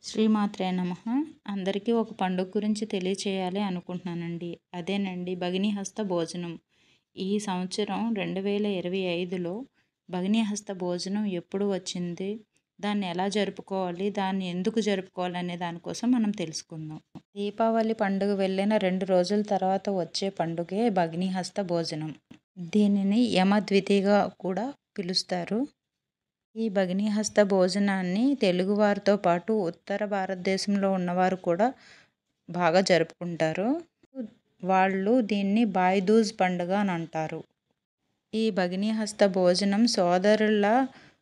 శ్రీమాత్రే నమః. అందరికీ ఒక పండుగ గురించి తెలియచేయాలి అనుకుంటున్నానండి. అదేనండి భగినీహస్త భోజనం. ఈ సంవత్సరం 2025లో భగినీహస్త భోజనం ఎప్పుడు వచ్చింది? దాన్ని ఎలా జరుపుకోవాలి? దాన్ని ఎందుకు జరుపుకోవాలి అనే దానికోసం మనం తెలుసుకుందాం. దీపావళి పండుగ వెళ్ళిన 2 రోజుల తర్వాత వచ్చే పండుగే భగినీహస్త భోజనం. దీనిని యమద్వితిగా కూడా పిలుస్తారు. ఈ భగినీహస్త భోజనాన్ని తెలుగువారితో పాటు ఉత్తర భారతదేశంలో ఉన్నవారు కూడా బాగా జరుపుకుంటారు. వాళ్ళు దీన్ని భాయ్దూజ్ పండుగ అని అంటారు. ఈ భగినీహస్త భోజనం సోదరుల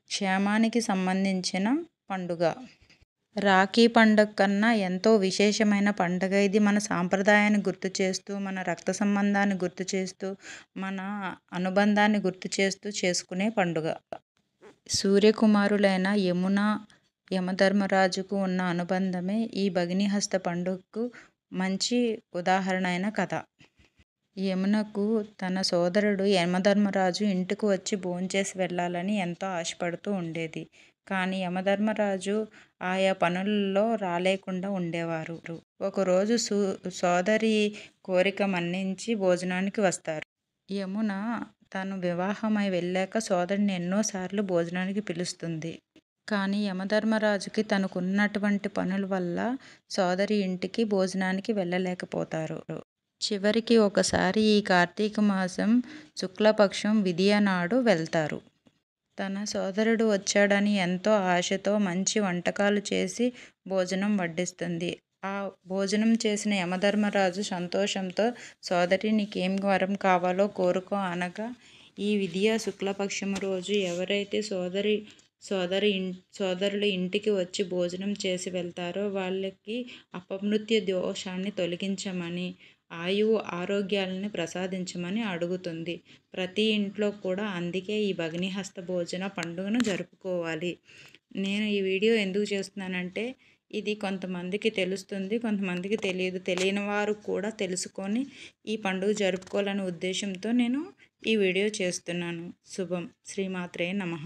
క్షేమానికి సంబంధించిన పండుగ. రాఖీ పండుగ కన్నా ఎంతో విశేషమైన పండుగ ఇది. మన సాంప్రదాయాన్ని గుర్తు చేస్తూ, మన రక్త సంబంధాన్ని గుర్తు చేస్తూ, మన అనుబంధాన్ని గుర్తు చేస్తూ చేసుకునే పండుగ. సూర్యకుమారులైన యమున, యమధర్మరాజుకు ఉన్న అనుబంధమే ఈ భగినీహస్త పండుగకు మంచి ఉదాహరణ అయిన కథ. యమునకు తన సోదరుడు యమధర్మరాజు ఇంటికి వచ్చి భోంచేసి వెళ్ళాలని ఎంతో ఆశపడుతూ ఉండేది. కానీ యమధర్మరాజు ఆయా పనులలో రాలేకుండా ఉండేవారు. ఒకరోజు సోదరి కోరిక మన్నించి భోజనానికి వస్తారు. యమున తను వివాహమై వెళ్ళాక సోదరుని ఎన్నోసార్లు భోజనానికి పిలుస్తుంది. కానీ యమధర్మరాజుకి తనకున్నటువంటి పనుల వల్ల సోదరి ఇంటికి భోజనానికి వెళ్ళలేకపోతారు. చివరికి ఒకసారి ఈ కార్తీక మాసం శుక్లపక్షం విదియ నాడు వెళ్తారు. తన సోదరుడు వచ్చాడని ఎంతో ఆశతో మంచి వంటకాలు చేసి భోజనం వడ్డిస్తుంది. ఆ భోజనం చేసిన యమధర్మరాజు సంతోషంతో సోదరి నీకేం వరం కావాలో కోరుకో అనగా, ఈ విదియ శుక్లపక్షము రోజు ఎవరైతే సోదరుల ఇంటికి వచ్చి భోజనం చేసి వెళ్తారో వాళ్ళకి అపమృత్యు దోషాన్ని తొలగించమని, ఆయువు ఆరోగ్యాలని ప్రసాదించమని అడుగుతుంది. ప్రతి ఇంట్లో కూడా అందుకే ఈ భగినీహస్త భోజన పండుగను జరుపుకోవాలి. నేను ఈ వీడియో ఎందుకు చేస్తున్నానంటే, ఇది కొంతమందికి తెలుస్తుంది, కొంతమందికి తెలియదు. తెలియని వారు కూడా తెలుసుకొని ఈ పండుగ జరుపుకోవాలనే ఉద్దేశంతో నేను ఈ వీడియో చేస్తున్నాను. శుభం. శ్రీమాత్రే నమః.